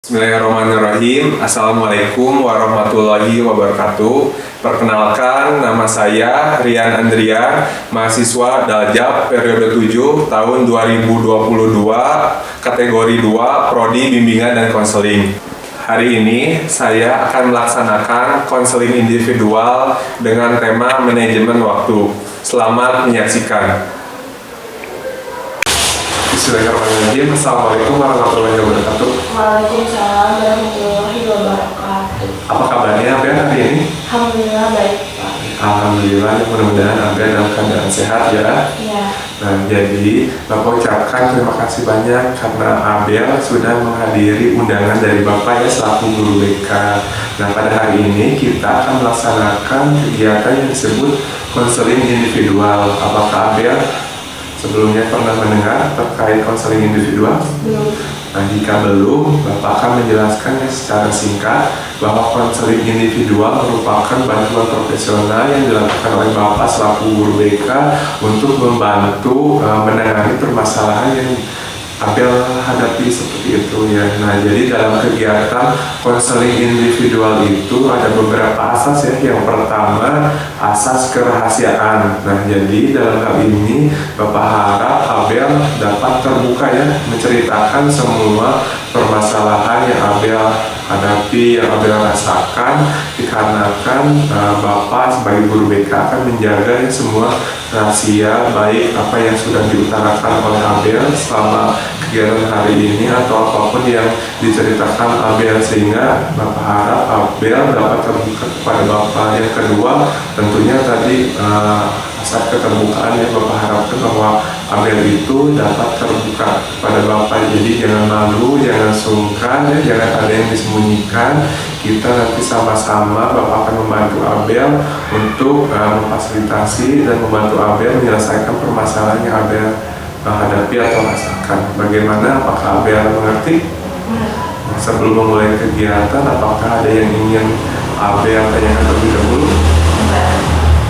Bismillahirrahmanirrahim. Assalamualaikum warahmatullahi wabarakatuh. Perkenalkan, nama saya Rian Andrian, mahasiswa Daljab periode 7 tahun 2022, kategori 2, Prodi Bimbingan dan Konseling. Hari ini saya akan melaksanakan konseling individual dengan tema manajemen waktu. Selamat menyaksikan. Bismillahirrahmanirrahim. Assalamualaikum warahmatullahi wabarakatuh. Waalaikumsalam warahmatullahi wabarakatuh. Apa kabarnya Abel hari ini? Alhamdulillah baik, Pak. Alhamdulillah, mudah-mudahan Abel dalam keadaan sehat ya. Iya. Nah, jadi Bapak ucapkan terima kasih banyak karena Abel sudah menghadiri undangan dari Bapak ya selaku guru BK. Nah, pada hari ini kita akan melaksanakan kegiatan yang disebut konseling individual. Apakah Abel sebelumnya pernah mendengar terkait konseling individual? Belum. Nah, jika belum, Bapak akan menjelaskannya secara singkat bahwa konseling individual merupakan bantuan profesional yang dilakukan oleh Bapak selaku guru BK untuk membantu menangani permasalahan yang Abel hadapi seperti itu ya. Nah, jadi dalam kegiatan konseling individual itu ada beberapa asas ya. Yang pertama, asas kerahasiaan. Nah, jadi dalam hal ini Bapak harap Abel dapat terbuka ya, menceritakan semua permasalahan yang Abel hadapi, yang Abel rasakan, dikarenakan Bapak sebagai guru BK akan menjaga ya, semua rahasia baik apa yang sudah diutarakan oleh Abel selama kegiatan hari ini atau apapun yang diceritakan Abel, sehingga Bapak harap Abel dapat terbuka kepada Bapak. Yang kedua, tentunya tadi asas keterbukaan yang Bapak harapkan bahwa Abel itu dapat terbuka kepada Bapak. Jadi jangan malu, jangan sungkan, ya, jangan ada yang disembunyikan. Kita nanti sama-sama Bapak akan membantu Abel untuk memfasilitasi dan membantu Abel menyelesaikan permasalahan yang Abel hadapi atau rasakan. Bagaimana? Apakah Abel mengerti? Nah, sebelum memulai kegiatan, apakah ada yang ingin Abel tanyakan terlebih dahulu?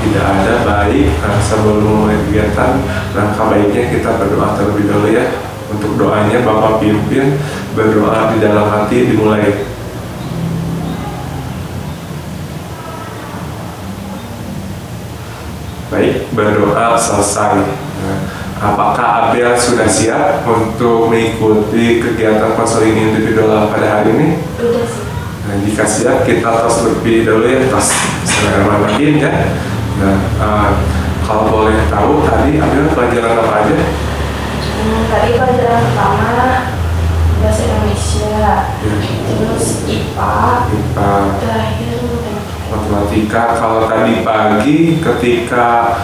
Tidak ada. Baik. Sebelum memulai kegiatan, langkah baiknya kita berdoa terlebih dahulu ya. Untuk doanya Bapak pimpin berdoa di dalam hati, dimulai. Baik, berdoa selesai. Nah, apakah Abel sudah siap untuk mengikuti kegiatan konseling individual pada hari ini? Udah sih. Nah, jika siap, kita tos lebih dahulu ya, tos Bismillahirrahmanirrahim ya. Nah, kalau boleh tahu tadi Abel pelajaran apa aja? Tadi pelajaran pertama bahasa Indonesia, terus IPA, terakhir matematika. Kalau tadi pagi ketika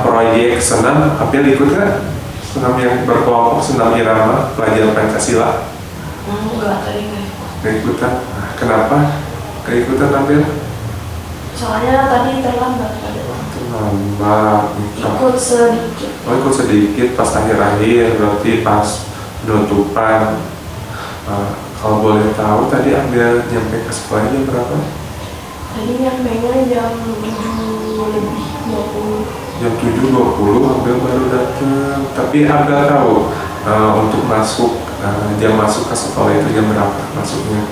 proyek senam, Abel ikut kan? Senam yang berkelompok, senam irama, pelajaran Pancasila. Enggak, tadi nggak ikut. Nggak ikutan. Nah, kenapa nggak ikutan Abel? Soalnya tadi terlambat pada Terlambat. ikut sedikit. Oh, ikut sedikit pas akhir-akhir, berarti pas penutupan. Kalau boleh tahu tadi Abel nyampe ke sekolahnya berapa? Tadi nyampenya jam 7 lebih 20. Jam 7.20 Abel baru datang. Tapi Abel tahu untuk masuk jam masuk ke sekolah itu jam berapa masuknya?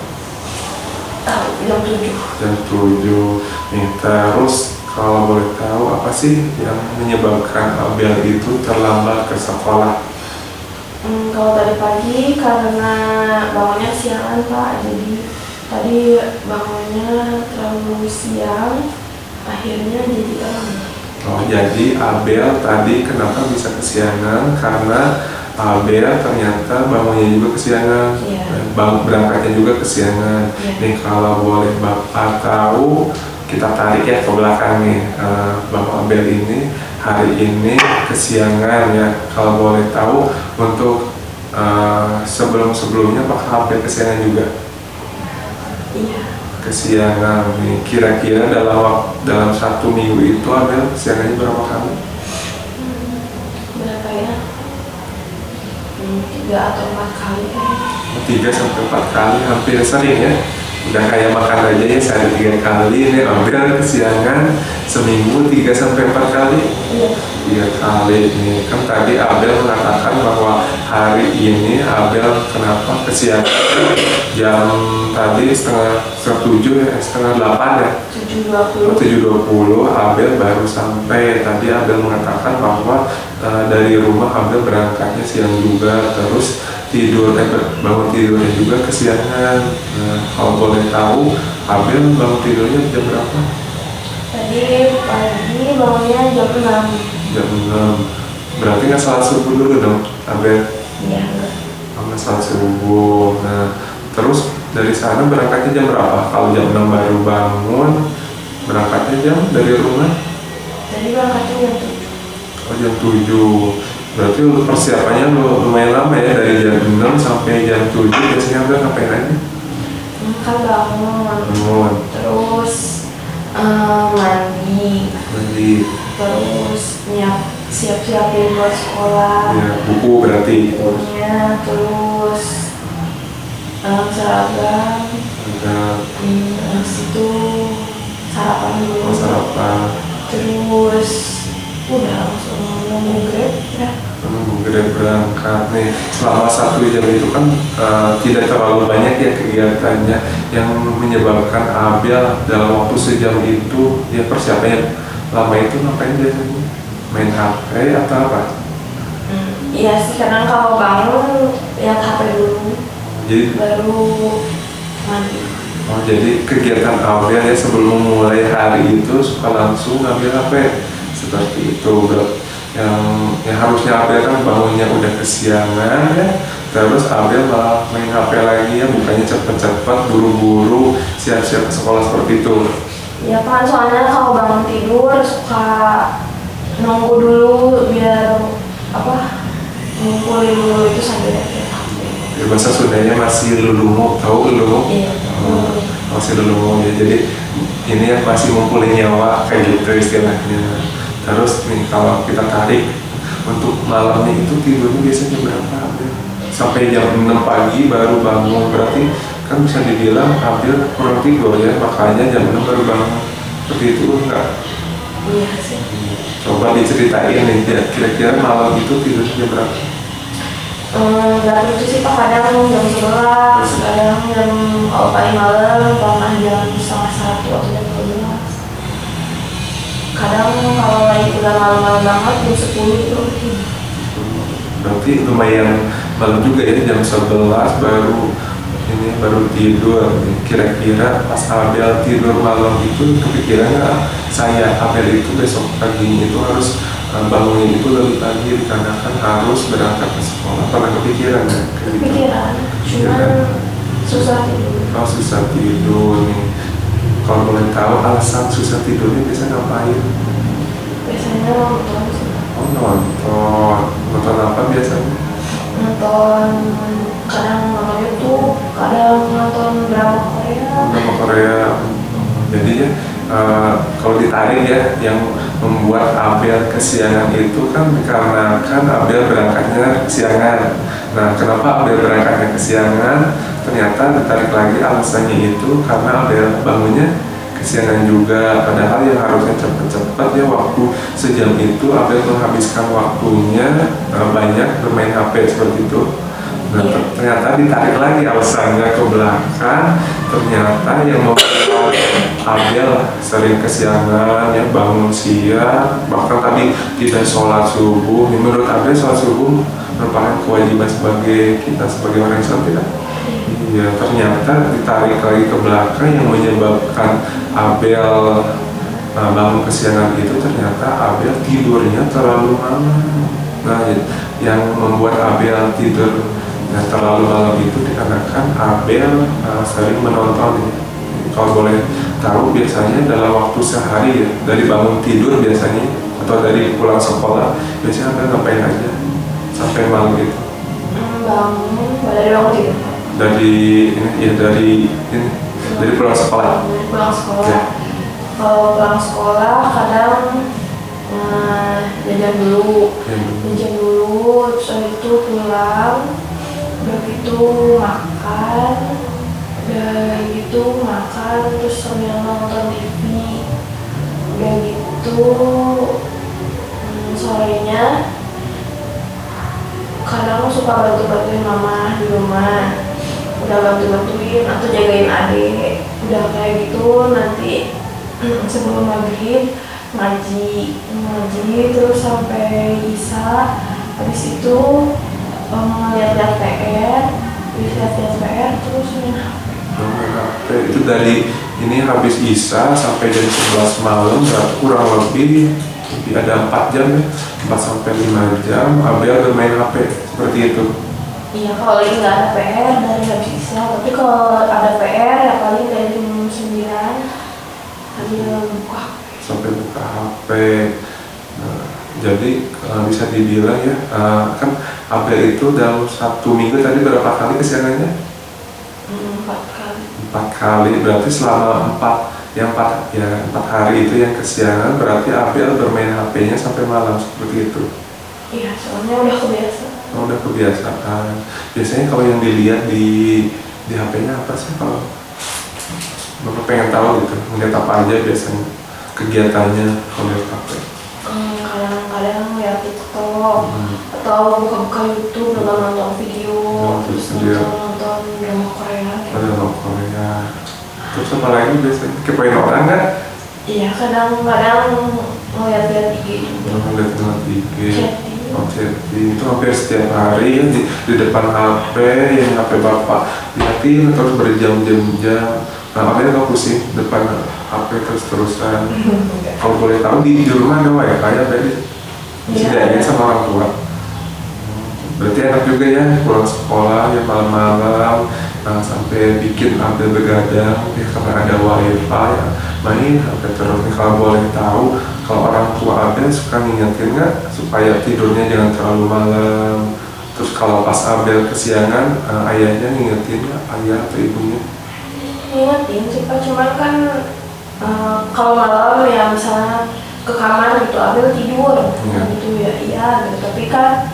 Tahu, jam 7. Jam 7. Nih, terus kalau boleh tahu apa sih yang menyebabkan Abel itu terlambat ke sekolah? Kalau tadi pagi karena bangunnya siangan, Pak. Jadi tadi bangunnya terlalu siang, akhirnya jadi terlambat. Oh, jadi Abel tadi kenapa bisa kesiangan? Karena Abel ternyata bangunnya juga kesiangan, Iya. Berangkatnya juga kesiangan. Iya. Nih, kalau boleh Bapak tahu, kita tarik ya ke belakang nih. Bapak Abel ini hari ini kesiangan ya. Kalau boleh tahu untuk sebelum-sebelumnya apakah Abel kesiangan juga? Iya. Kesiangan nih, kira-kira dalam 1 minggu itu Abel kesiangannya berapa kali? Berapa ya? 3 atau 4 kali kan? 3 sampai 4 kali, hampir sering ya. Udah kayak makan aja ya sehari 3 kali, ini Abel kesiangan seminggu 3 sampai 4 kali. Iya. 3 kali nih. Kan tadi Abel mengatakan bahwa hari ini Abel kenapa kesiangan jam tadi setengah 7 ya, setengah 8 ya. 7.20. 7.20 Abel baru sampai. Tadi Abel mengatakan bahwa dari rumah Abel berangkatnya siang juga, terus bangun tidurnya juga kesiangan. Nah, kalau boleh tahu Abel bangun tidurnya jam berapa? Tadi pagi bangunnya jam 6. Jam 6. Berarti nggak salat subuh dulu dong Abel? Iya, enggak. Nggak salat subuh. Nah, terus dari sana berangkatnya jam berapa? Kalau jam 6 baru bangun, berangkatnya jam dari rumah? Tadi berangkatnya jam 7. Oh, jam 7. Berarti persiapannya lumayan lama ya, dari jam 6 sampai jam 7 biasanya Abel ngapain aja? Kan bangun. Terus mandi. Terus siap-siapin buat sekolah. Ya, buku berarti. Bukunya, terus seragam. Habis itu sarapan dulu. Sarapan. Terus udah langsung nunggu Grab ya. Menunggu Grab berangkat nih. Selama 1 jam itu kan tidak terlalu banyak ya kegiatannya yang menyebabkan Abel dalam waktu sejam itu ya persiapannya lama itu ngapain biasanya? Main HP atau apa? Iya sih, kadang kalau bangun lihat HP dulu, Jadi baru mandi. Oh, jadi kegiatan Abel ya sebelum memulai hari itu suka langsung ngambil HP seperti itu. Yang harusnya Abel kan bangunnya udah kesiangan ya, terus Abel malah main HP lagi ya, bukannya cepet-cepet buru-buru siap-siap ke sekolah seperti itu. Ya kan, soalnya kalau bangun tidur suka nunggu dulu biar ngumpulin dulu itu sambil lihat HP. Ya, bahasa Sundanya masih lulungu, tahu lulungu? Iya. Masih lulungu ya, jadi ini ya masih ngumpulin nyawa kayak gitu istilahnya. Terus nih kalau kita tarik untuk malamnya itu tidurnya biasanya berapa Abel? Sampai jam 6 pagi baru bangun, berarti kan bisa dibilang Abel kurang tidur ya, makanya jam 6 baru bangun. Seperti itu enggak? Iya sih. Coba diceritain nih, kira-kira malam itu tidurnya jam berapa? Gak tentu sih Pak, kadang jam 11, kadang jam, kalau paling malam pernah jam setengah 1 atau jam 12. Kadang kalau lagi udah malam-malam banget jam 10 itu tidur. Berarti lumayan malam juga ya, jam 11 baru tidur. Kira-kira pas Abel tidur malam itu kepikiran nggak saya Abel itu besok pagi itu harus bangunnya itu lebih pagi dikarenakan harus berangkat ke sekolah? Pernah kepikiran nggak? Kepikiran, cuman susah tidur. Oh, susah tidur nih. Kalau boleh tahu alasan susah tidurnya biasanya ngapain? Biasanya nonton sih. Oh, nonton apa biasanya? Nonton, kadang nonton YouTube, kadang nonton drama Korea. Drama Korea. Jadi ya kalau ditarik ya, yang membuat Abel kesiangan itu kan dikarenakan Abel berangkatnya kesiangan. Nah, kenapa Abel berangkatnya kesiangan? Ternyata ditarik lagi alasannya itu karena Abel bangunnya kesiangan juga. Padahal yang harusnya cepat-cepat ya, waktu sejam itu Abel menghabiskan waktunya banyak bermain HP seperti itu. Nah, ternyata ditarik lagi alasannya ke belakang, ternyata yang membuat Abel sering kesiangan ya, bangun siang, bahkan tadi tidak sholat subuh. Menurut Abel sholat subuh merupakan kewajiban sebagai kita sebagai orang Islam, tidak? Iya, ternyata ditarik lagi ke belakang yang menyebabkan Abel bangun kesiangan itu ternyata Abel tidurnya terlalu malam. Nah, yang membuat Abel tidur terlalu malam itu dikarenakan Abel sering menonton. Kalau boleh tahu biasanya dalam waktu sehari ya, dari bangun tidur biasanya atau dari pulang sekolah biasanya Abel ngapain aja sampai malam itu? Dari bangun tidur. Dari pulang sekolah. Pulang sekolah. Ya. Kalau pulang sekolah kadang jajan dulu, terus habis itu pulang, udah gitu makan, Udah gitu makan terus sambil nonton TV. Udah gitu sorenya kadang suka bantu-bantuin mama di rumah, udah bantu-bantuin atau jagain adik. Udah kayak gitu nanti sebelum maghrib ngaji terus sampai isya. Habis itu lihat-lihat PR, terus main HP. Itu dari ini habis isya sampai jam 11 malam, berarti kurang lebih ada 4 jam ya, 4 sampai 5 jam Abel bermain HP seperti itu. Iya, kalau lagi nggak ada PR dari habis isya, tapi kalau ada PR ya paling dari jam 9 Abel buka HP. Sampai buka HP. Nah, jadi bisa dibilang ya, kan Abel itu dalam 1 minggu tadi berapa kali kesiangannya? 4 kali. 4 kali, berarti selama 4 hari itu yang kesiangan, berarti Abel bermain HP-nya sampai malam seperti itu. Iya, soalnya udah kebiasaan. Udah kebiasaan. Biasanya kalau yang dilihat di HP-nya apa sih, kalau Bapak pengen tahu gitu, melihat apa aja biasanya kegiatannya kalau lihat HP? Kadang-kadang lihat TikTok atau buka-buka YouTube dengan nonton video, terus nonton drama Korea. Drama Korea. Terus apa lagi biasanya? Kepoin orang nggak? Iya, kadang-kadang ngeliat-liat IG juga. Ngeliat IG. Chatting. Itu hampir setiap hari ya, di depan HP, yang HP Bapak liatin terus berjam-jam. Nah, makanya nggak pusing depan HP terus-terusan. Kalau boleh tahu di rumah ada wifi ya, berarti disediain sama orang tua. Berarti enak juga ya pulang sekolah ya malam-malam, sampai bikin Abel begadang ya, karena ada wifi ya, main HP terus. Nih, kalau boleh tahu, kalau orang tua Abel suka ngingetin nggak supaya tidurnya jangan terlalu malam? Terus kalau pas Abel kesiangan, ayahnya ngingetin nggak, ayah atau ibunya? Ngingetin sih Pak, cuman kan kalau malam ya misalnya ke kamar gitu Abel tidur gitu ya, iya gitu. Tapi kan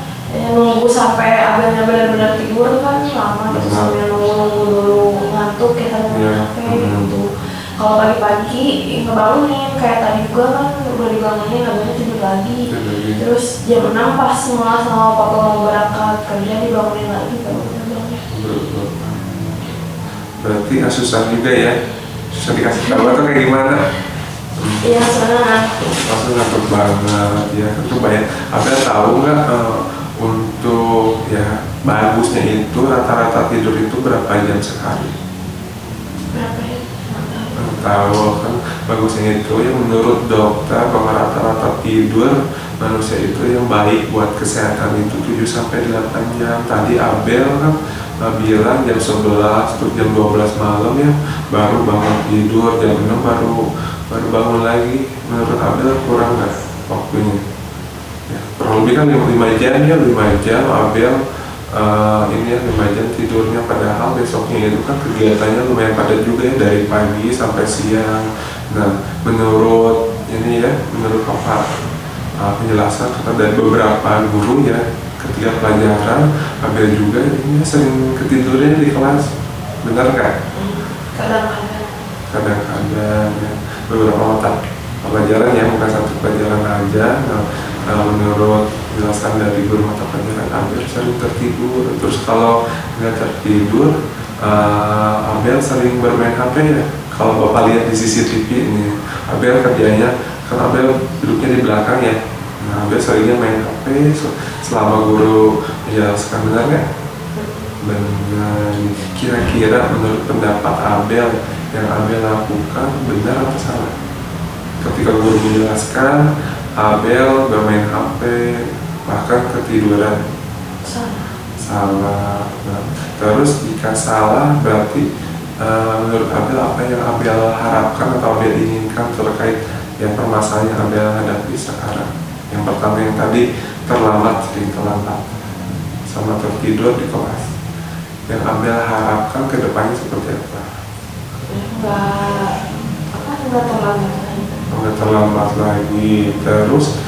nunggu sampai Abelnya benar-benar tidur kan lama gitu, sambil nunggu dulu ngantuk kita main HP gitu. Kalau pagi-pagi ngebangunin kayak tadi juga kan udah dibangunin, Abelnya tidur lagi. Terus jam 6 pas semua sama papa mau berangkat kerja dibangunin lagi baru Abelnya. Berarti nggak susah juga ya, susah dikasih tahu atau kayak gimana? Iya, soalnya ngantuk. Langsung ngantuk banget ya. Coba ya, Abel tahu nggak untuk ya bagusnya itu rata-rata tidur itu berapa jam sehari? Berapa ya? Tahu kan bagusnya itu yang menurut dokter bahwa rata-rata tidur manusia itu yang baik buat kesehatan itu 7 sampai 8 jam. Tadi Abel kan bilang jam 11 atau jam 12 malam ya baru bangun tidur, jam 6 baru bangun lagi. Menurut Abel kurang nggak waktunya? Ya, kurang lebih kan 5 jam ya, 5 jam Abel ini ya 5 jam tidurnya, padahal besoknya itu kan kegiatannya lumayan padat juga ya, dari pagi sampai siang. Nah, menurut ini ya, menurut apa penjelasan dari beberapa guru ya, ketika pelajaran Abel juga ini sering ketidurnya di kelas, benar nggak? Kadang-kadang ya, beberapa mata pelajaran ya, bukan satu pelajaran aja. Nah, menurut penjelasan dari guru mata pelajaran, Abel sering tertidur. Terus kalau nggak tertidur, Abel sering bermain HP ya. Kalau Bapak lihat di CCTV ini, Abel kerjanya, kan Abel duduknya di belakang ya. Nah, Abel seringnya main HP selama guru menjelaskan, benar nggak? Benar. Kira-kira menurut pendapat Abel, yang Abel lakukan benar atau salah? Ketika guru menjelaskan, Abel bermain HP, bahkan ketiduran. Salah. Nah, terus jika salah, berarti menurut Abel apa yang Abel harapkan atau Abel inginkan terkait yang permasalahan yang Abel hadapi sekarang? Yang pertama yang tadi sering terlambat, sama tertidur di kelas. Yang Abel harapkan ke depannya seperti apa? Nggak terlambat lagi. Terus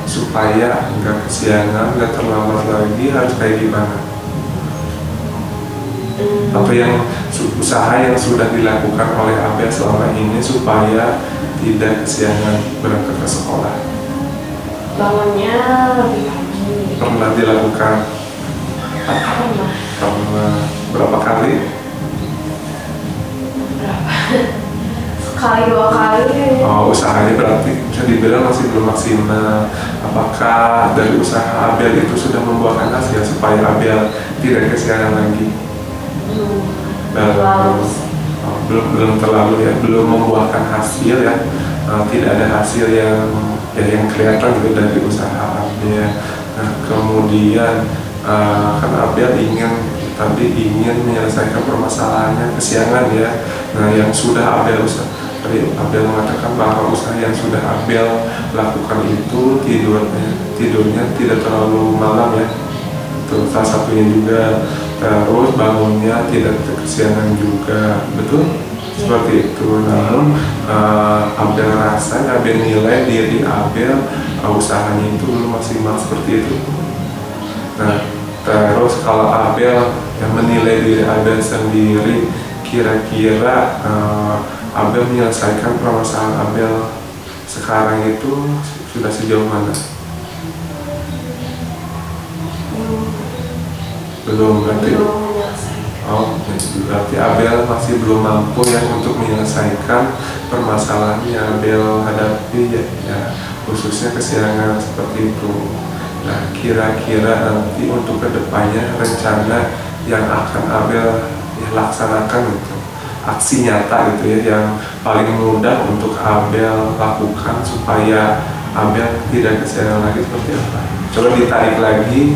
supaya nggak kesiangan, nggak terlambat lagi, harus kayak gimana? Atau yang usaha yang sudah dilakukan oleh Abel selama ini supaya tidak kesiangan berangkat ke sekolah? Bangunnya lebih pagi. Pernah dilakukan? Pernah. Pernah. Berapa kali? Berapa? Sekali 2 kali. Oh, usahanya berarti bisa dibilang masih belum maksimal. Apakah dari usaha Abel itu sudah membuahkan hasil supaya Abel tidak kesiangan lagi? Belum terlalu ya, belum membuahkan hasil ya. Tidak ada hasil yang kelihatan gitu dari usaha Abel. Nah, kemudian kan Abel ingin menyelesaikan permasalahannya kesiangan ya. Nah, yang sudah Abel mengatakan bahwa usaha yang sudah Abel lakukan itu tidurnya tidak terlalu malam ya. Itu salah satunya juga. Terus bangunnya tidak kesiangan juga, betul? Seperti itu. Namun Abel nilai diri Abel usahanya itu belum maksimal seperti itu. Nah, terus kalau Abel yang menilai diri Abel sendiri, kira-kira Abel menyelesaikan permasalahan Abel sekarang itu sudah sejauh mana? Belum, berarti. Oh, berarti Abel masih belum mampu ya untuk menyelesaikan permasalahan yang Abel hadapi ya, khususnya kesiangan seperti itu. Nah, kira-kira nanti untuk kedepannya rencana yang akan Abel laksanakan gitu, aksi nyata gitu ya, yang paling mudah untuk Abel lakukan supaya Abel tidak kesiangan lagi seperti apa? Coba ditarik lagi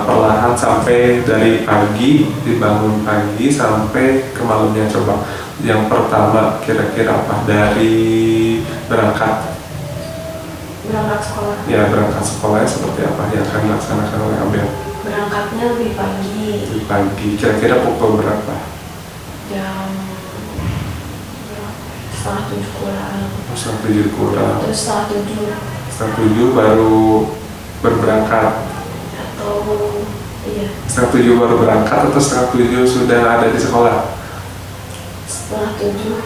perlahan sampai dari pagi, dibangun pagi sampai ke malamnya. Coba yang pertama kira-kira apa? Dari berangkat sekolah. Ya, berangkat sekolahnya seperti apa yang akan dilaksanakan oleh Abel? Berangkatnya lebih pagi. Lebih pagi, kira-kira pukul berapa? Jam 6:30 kurang. 6:30 kurang. Terus 6:30. 6:30 baru berangkat. Atau iya. 6:30 baru berangkat atau 6:30 sudah ada di sekolah? 6:30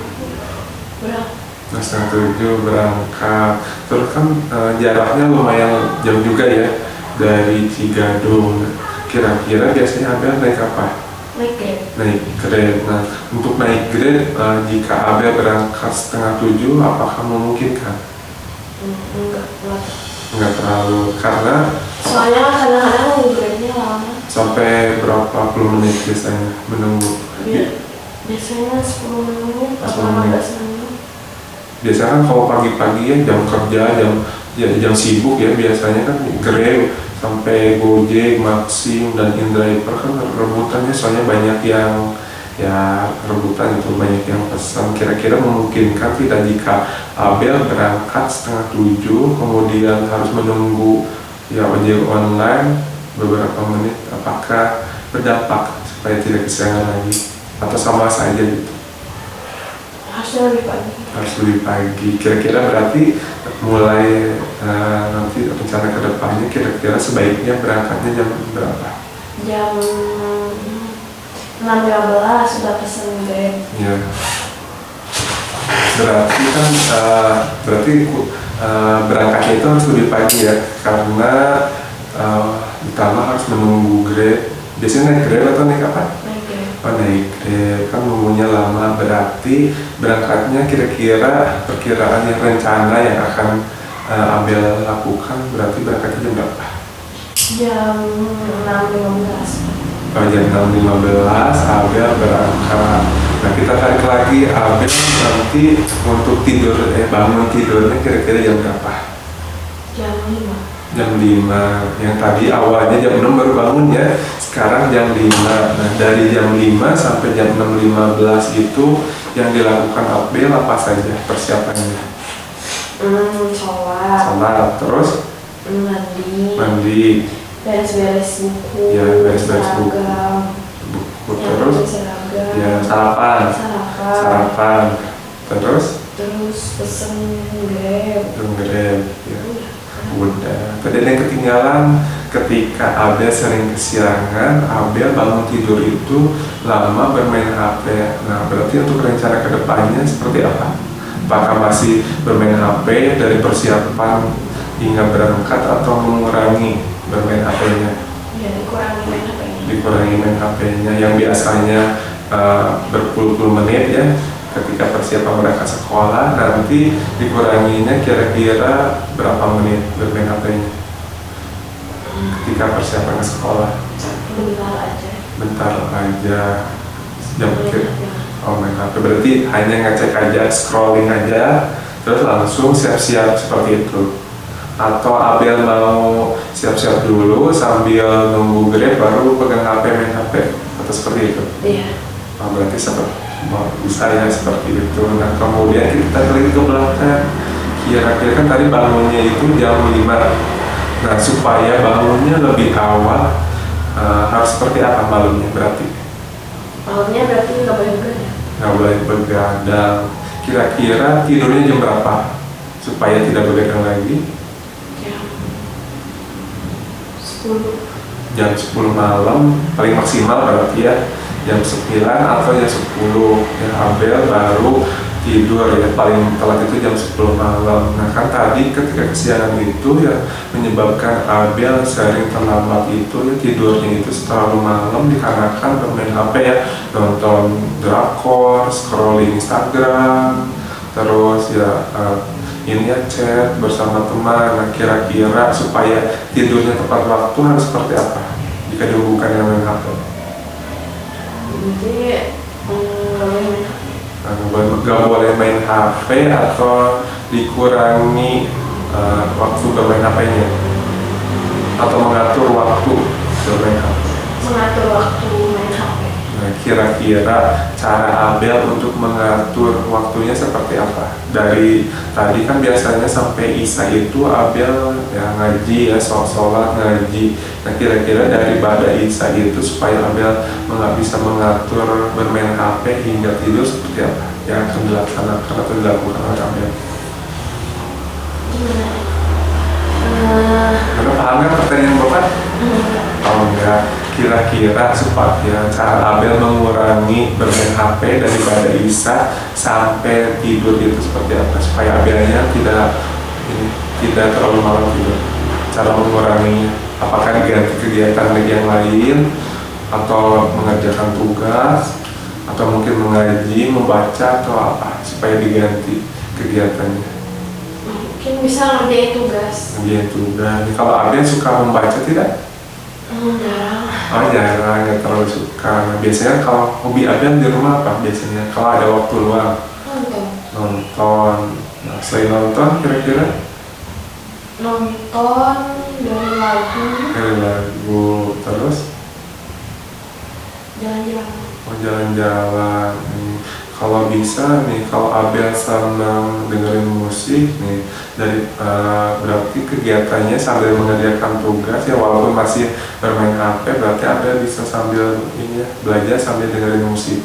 berangkat. Nah, 6:30 berangkat. Terus kan jaraknya lumayan jauh juga ya dari Cigadung. Kira-kira biasanya Abel naik apa? Naik Grab. Nah, untuk naik Grab jika Abel berangkat 6:30, apakah memungkinkan? Enggak terlalu, karena soalnya kadang-kadang Grabnya lama. Sampai berapa puluh menit biasanya menunggu? Biasanya 10 menit atau 15 menit. Biasanya kan kalau pagi-pagi ya jam kerja, jam sibuk ya, biasanya kan Grab sampai Gojek, Maxim dan InDriver kan rebutannya, soalnya banyak yang rebutan itu, banyak yang pesan. Kira-kira memungkinkan tidak jika Abel berangkat 6:30 kemudian harus menunggu ojek online beberapa menit, apakah berdampak supaya tidak kesiangan lagi atau sama saja gitu? Harusnya lebih pagi. Harus lebih pagi. Kira-kira berarti mulai nanti rencana kedepannya kira-kira sebaiknya berangkatnya jam berapa? Jam 6:15 sudah pesen Grab. Ya. Berarti kan berangkatnya itu harus lebih pagi ya, karena ditambah harus menunggu Grab. Biasanya naik Grab atau naik apa? Naik Grab. Oh, naik Grab kan nunggunya lama. Berarti berangkatnya kira-kira perkiraan yang rencana yang akan Abel lakukan berarti berangkatnya jam berapa? Jam 6:15. Jam 6:15 Abel berangkat. Nah, kita tarik lagi Abel nanti untuk bangun tidurnya kira-kira jam berapa? Jam 5. Jam 5. Yang tadi awalnya jam 6 baru bangun ya, sekarang jam 5. Nah, dari jam 5 sampai jam 6:15 itu yang dilakukan Abel apa saja persiapannya? Sholat, terus mandi, beres-beres buku, ya, beres-beres buku, terus ya sarapan, terus pesen Grab, ya. Udah. Tadi ada yang ketinggalan ketika Abel sering kesiangan, Abel bangun tidur itu lama bermain HP. Nah, berarti untuk rencana kedepannya seperti apa? Apakah masih bermain HP dari persiapan hingga berangkat atau mengurangi bermain HP-nya? Ya, dikurangi main HP-nya. Dikurangi main HP-nya yang biasanya berpuluh-puluh menit ya ketika persiapan berangkat sekolah, nanti dikuranginya kira-kira berapa menit bermain HP-nya ketika persiapan ke sekolah? Bentar aja jam main HP, berarti hanya ngecek aja, scrolling aja terus langsung siap-siap seperti itu, atau Abel mau siap-siap dulu sambil nunggu Grab baru pegang HP main HP atau seperti itu? Iya. Berarti bisa ya seperti itu. Nah, kemudian kita klik ke belakang, kira-kira kan tadi bangunnya itu jam 5. Nah, supaya bangunnya lebih awal harus seperti apa malamnya berarti? Malamnya berarti nggak boleh begadang. Nggak boleh begadang. Kira-kira tidurnya jam berapa supaya tidak begadang lagi? Jam 10 malam paling maksimal berarti ya. Jam 9 atau jam 10 ya Abel baru tidur ya, paling telat itu jam 10 malam. Nah kan tadi ketika kesiangan itu ya menyebabkan Abel sering terlambat itu ya tidurnya itu terlalu malam dikarenakan bermain HP ya, nonton drakor, scrolling Instagram, terus ya ini ya chat bersama teman. Nah kira-kira supaya tidurnya tepat waktu harus seperti apa jika dihubungkan dengan main HP? Jadi nggak boleh main HP atau dikurangi waktu bermain HP-nya atau mengatur waktu bermain HP. Mengatur waktu main HP. Nah, kira-kira cara Abel untuk mengatur waktunya seperti apa? Dari tadi kan biasanya sampai Isya itu Abel ya ngaji ya, sholat ngaji. Nah kira-kira dari pada Isya itu supaya Abel bisa mengatur bermain HP hingga tidur seperti apa yang akan dilaksanakan atau dilakukan oleh Abel? Karena paham kan pertanyaan Bapak? Oh enggak. Kira-kira supaya cara Abel mengurangi bermain HP daripada Isya sampai tidur itu seperti apa supaya Abelnya tidak terlalu malam tidur. Cara mengurangi, apakah diganti kegiatan yang lain atau mengerjakan tugas atau mungkin mengaji, membaca atau apa supaya diganti kegiatannya? Mungkin bisa ngerjain tugas. Ngerjain tugas. Kalau Abel suka membaca tidak? Jarang. Oh jarang, nggak terlalu suka. Nah, biasanya kalau hobi Abel di rumah apa biasanya? Kalau ada waktu luang? Nonton. Nah, selain nonton kira-kira? Nonton dari lagu. Terus? Jalan-jalan. Oh jalan-jalan. Kalau bisa nih, kalau Abel senang dengerin musik nih, dari berarti kegiatannya sambil mengerjakan tugas ya, walaupun masih bermain HP, berarti Abel bisa sambil ini ya, belajar sambil dengerin musik.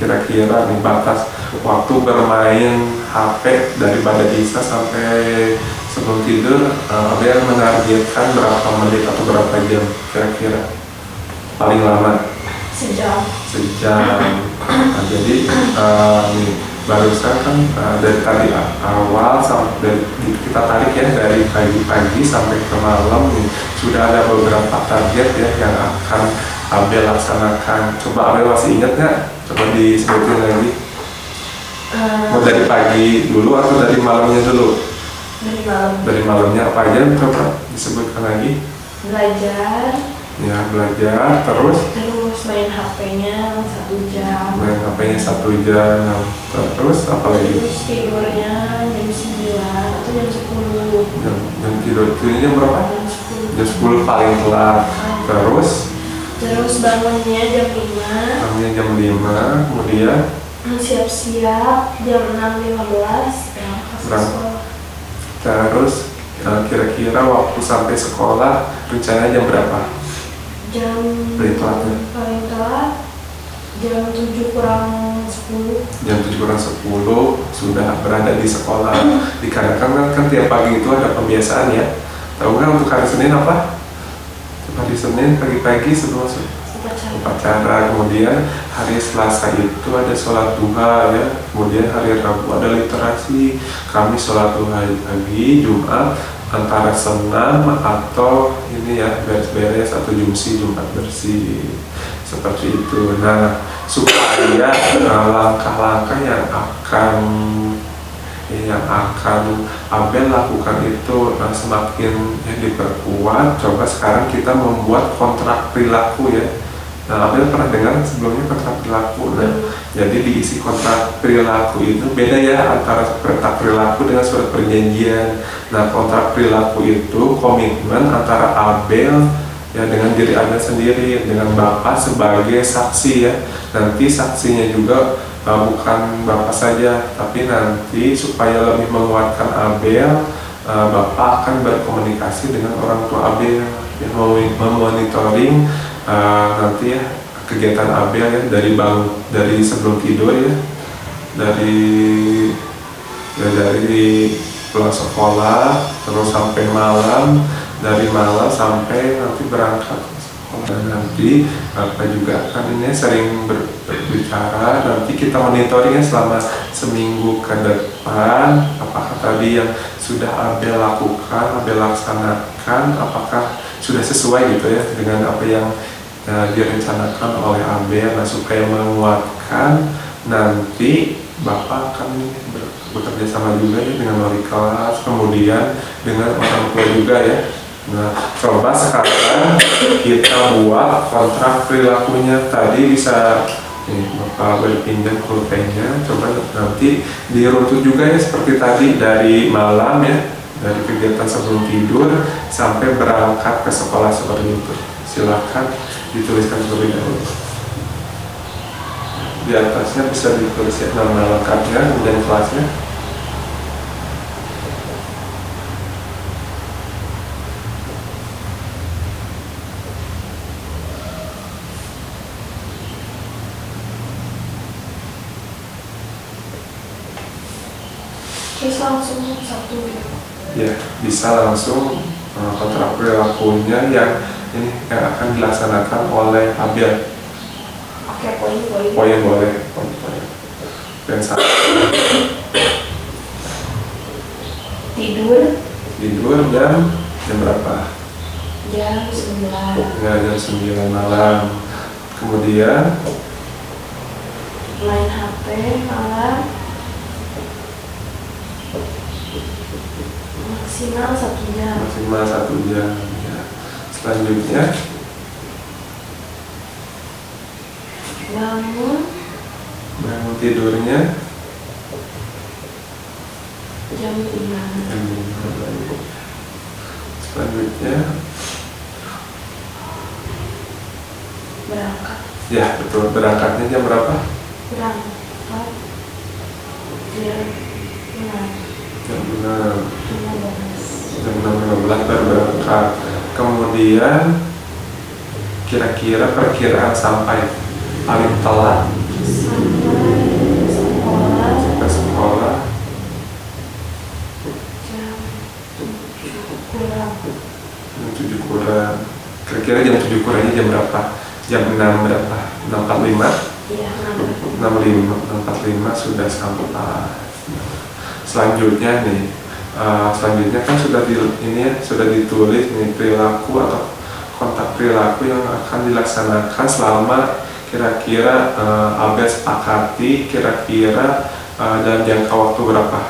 Kira-kira nih batas waktu bermain HP daripada Isya sampai sebelum tidur, Abel menargetkan berapa menit atau berapa jam kira-kira paling lama? Sejam. Nah, jadi nih, barusan kan dari tadi awal sampai kita tarik ya dari pagi-pagi sampai ke malam nih, sudah ada beberapa target ya yang akan Abel laksanakan. Coba Abel masih ingat nggak? Coba disebutin lagi. Mau dari pagi dulu atau dari malamnya dulu? Dari malam. Dari malamnya apa aja? Coba disebutkan lagi. Belajar. Ya belajar terus main HP-nya 1 jam. Main HP-nya 1 jam. Terus apa lagi? Terus tidurnya jam 9 atau jam 10. Jam tidurnya jam berapa? Jam 10. Jam 10 paling telat. Terus bangunnya jam 5. Bangunnya jam 5, kemudian siap-siap jam 6.15 berangkat. Terus kira-kira waktu sampai sekolah rencananya jam berapa? Jam paling telat jam 7 kurang 10. Jam 7 kurang 10 sudah berada di sekolah. Dikarenakan kan tiap pagi itu ada pembiasaan ya, Tahu nggak untuk hari Senin apa? Hari Senin pagi-pagi sebelum upacara, kemudian hari Selasa itu ada sholat duha ya, kemudian hari Rabu ada literasi, Kamis sholat duha pagi, Jumat antara senam atau ini ya beres-beres atau jumsi, Jumat bersih, seperti itu. Nah, supaya langkah-langkah yang akan Abel lakukan itu semakin diperkuat, coba sekarang kita membuat kontrak perilaku ya. Nah, Abel pernah dengar sebelumnya kontrak perilaku. Nah, jadi diisi kontrak perilaku itu beda ya antara kontrak perilaku dengan surat perjanjian. Nah, kontrak perilaku itu komitmen antara Abel ya dengan diri Anda sendiri, dengan Bapak sebagai saksi ya. Nanti saksinya juga bukan Bapak saja, tapi nanti supaya lebih menguatkan Abel, Bapak akan berkomunikasi dengan orang tua Abel yang memonitoring nanti ya kegiatan Abel ya dari sebelum tidur ya, dari pulang sekolah terus sampai malam, dari malam sampai nanti berangkat sekolah. Dan nanti Bapak juga akan ini sering berbicara, nanti kita monitoringnya selama seminggu ke depan, apakah tadi yang sudah Abel lakukan, Abel laksanakan, apakah sudah sesuai gitu ya dengan apa yang direncanakan oleh Abel. Nah, supaya menguatkan, nanti Bapak akan bekerja sama juga ya dengan wali kelas, kemudian dengan orang tua juga ya. Nah, coba sekarang kita buat kontrak perilakunya. Tadi bisa Bapak berpinjam pulpennya, coba nanti diruntut juga ya seperti tadi, dari malam ya, dari kegiatan sebelum tidur sampai berangkat ke sekolah seperti itu. Silakan dituliskan terlebih dahulu. Di atasnya bisa ditulis ya nama lengkapnya dan kelasnya. Bisa langsung satu Ya, bisa langsung kontrak perilakunya yang akan dilaksanakan oleh Abel. Oke, poin. Boleh. Dan satu tidur jam berapa? Jam 9. Ya, jam 9 malam. Kemudian Main HP malam maksimal 1 jam. Maksimal 1 jam ya. Selanjutnya bangun tidurnya jam 5. Selanjutnya Berangkat ya betul, berangkatnya jam berapa? jam 6. Jam 6. 15. Jam 6.15 baru berangkat. Kemudian kira-kira perkiraan sampai paling telat sampai sekolah jam 7 kurang. Kira-kira jam 7 kurangnya jam berapa? Jam 6 berapa? 6.45? Iya, 6.45 sudah sampai. Selanjutnya kan sudah ditulis nih perilaku atau kontak perilaku yang akan dilaksanakan selama kira-kira Abel sepakati kira-kira dalam jangka waktu berapa?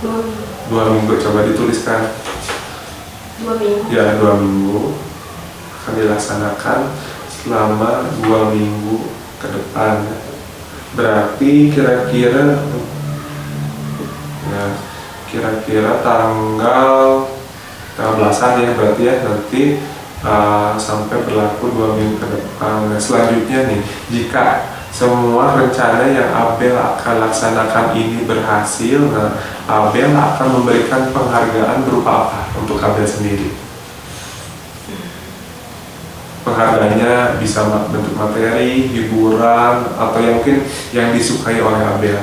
2 minggu. Coba dituliskan. 2 minggu. Ya, 2 minggu akan dilaksanakan selama 2 minggu ke depan. Berarti kira-kira tanggal belasan ya, berarti ya nanti sampai berlaku 2 minggu ke depan. Nah, selanjutnya nih, jika semua rencana yang Abel akan laksanakan ini berhasil, nah Abel akan memberikan penghargaan berupa apa untuk Abel sendiri? Penghargaannya bisa bentuk materi, hiburan, atau yang mungkin yang disukai oleh Abel.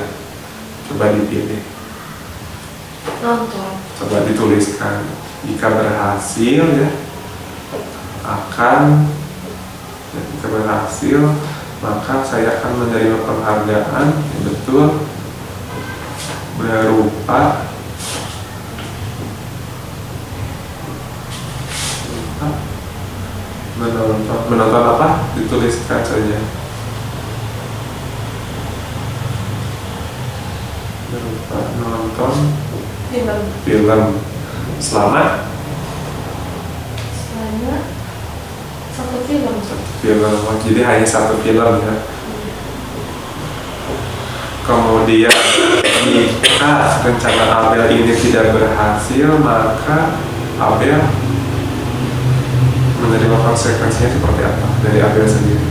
Coba dipilih. Nonton. Coba dituliskan. Jika berhasil ya akan jika berhasil maka saya akan menerima penghargaan yang betul berupa menonton apa? Dituliskan saja. Berupa menonton film selama satu film. Jadi hanya satu film ya. Kemudian jika rencana Abel ini tidak berhasil, maka Abel menerima konsekuensinya seperti apa dari Abel sendiri?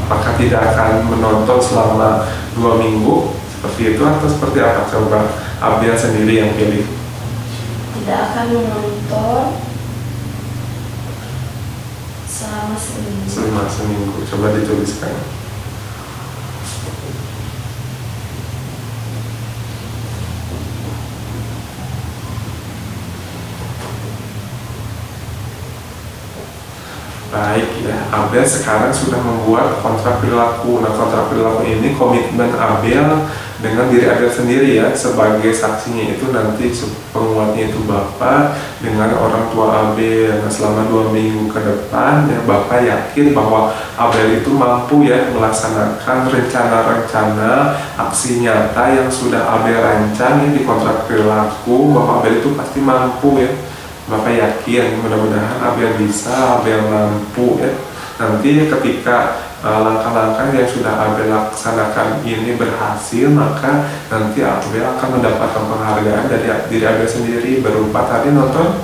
Apakah tidak akan menonton selama 2 minggu seperti itu atau seperti apa? Coba Abel sendiri yang pilih. Tidak akan menonton selama seminggu. Coba dituliskan. Baik ya, Abel sekarang sudah membuat kontrak perilaku. Nah, kontrak perilaku ini komitmen Abel dengan diri Abel sendiri ya, sebagai saksinya itu nanti penguatnya itu Bapak dengan orang tua Abel. Nah, selama 2 minggu ke depan ya, Bapak yakin bahwa Abel itu mampu ya melaksanakan rencana-rencana aksi nyata yang sudah Abel rancang ya, di kontrak perilaku, bahwa Abel itu pasti mampu ya. Bapak yakin, mudah-mudahan Abel bisa, Abel mampu ya. Nanti ketika langkah-langkah yang sudah Abel laksanakan ini berhasil, maka nanti Abel akan mendapatkan penghargaan dari diri Abel sendiri berupa tadi nonton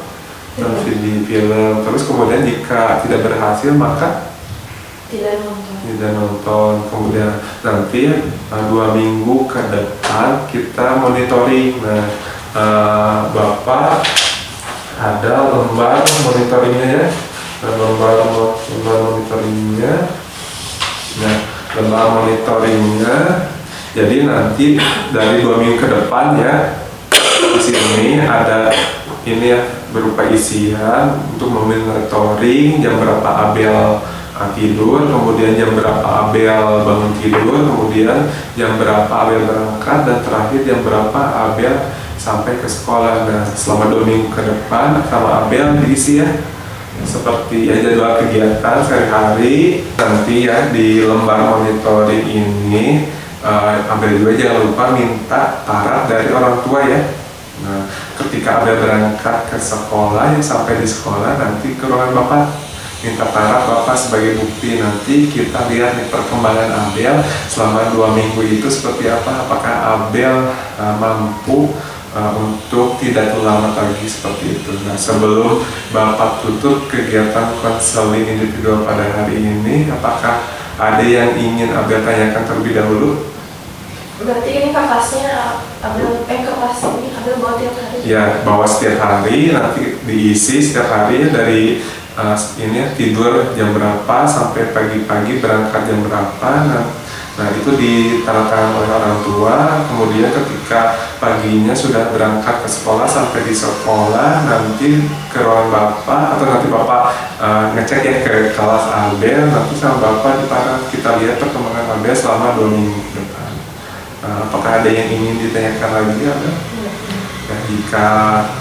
film. Terus kemudian jika tidak berhasil maka tidak nonton. Kemudian nanti 2 minggu ke depan kita monitoring. Nah, Bapak ada lembar monitoringnya ya, lembar monitoringnya. Nah, lembar monitoringnya. Jadi nanti dari 2 minggu ke depan ya, di sini ada ini ya, berupa isian untuk memonitoring jam berapa Abel tidur, kemudian jam berapa Abel bangun tidur, kemudian jam berapa Abel berangkat, dan terakhir jam berapa Abel sampai ke sekolah. Nah, selama 2 minggu ke depan sama Abel diisi ya, seperti ya jadwal kegiatan sehari-hari. Nanti ya di lembar monitoring ini Abel juga jangan lupa minta tarat dari orang tua ya. Nah, ketika Abel berangkat ke sekolah ya, sampai di sekolah nanti ke ruangan Bapak minta tarat Bapak sebagai bukti. Nanti kita lihat nih perkembangan Abel selama 2 minggu itu seperti apa. Apakah Abel mampu untuk tidak lama lagi seperti itu. Nah, sebelum Bapak tutup kegiatan konseling individual pada hari ini, apakah ada yang ingin Abel tanyakan terlebih dahulu? Berarti ini kapasnya kapas ini Abel bawa tiap hari? Ya, bawa setiap hari, nanti diisi setiap hari dari ini tidur jam berapa sampai pagi-pagi berangkat jam berapa. Nah, itu ditarakan oleh orang tua. Kemudian ketika paginya sudah berangkat ke sekolah, sampai di sekolah nanti ke ruangan Bapak, atau nanti Bapak ngecek ya ke kelas Abel. Nanti sama Bapak kita lihat perkembangan Abel selama 2 minggu ke depan. Apakah ada yang ingin ditanyakan lagi Abel? Nah, jika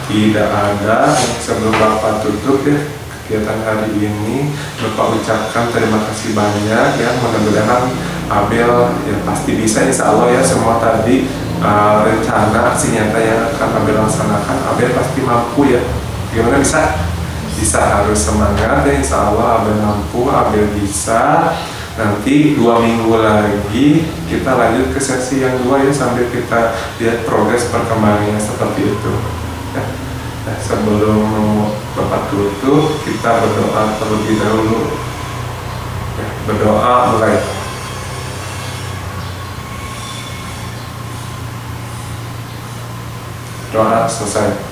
tidak ada, sebelum Bapak tutup ya kegiatan hari ini, Bapak ucapkan terima kasih banyak ya. Mudah-mudahan Abel ya pasti bisa, insya Allah ya, semua tadi rencana aksi nyata yang akan Abel laksanakan, Abel pasti mampu ya. Gimana bisa? Bisa, harus semangat ya, insya Allah Abel mampu, Abel bisa. Nanti 2 minggu lagi kita lanjut ke sesi yang 2 ya, sambil kita lihat progres perkembangannya seperti itu ya. Nah, sebelum Bapak tutup, kita berdoa terlebih dahulu ya, berdoa mulai. Doa selesai.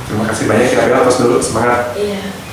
Terima kasih banyak ya Abel, tos dulu, semangat. Iya.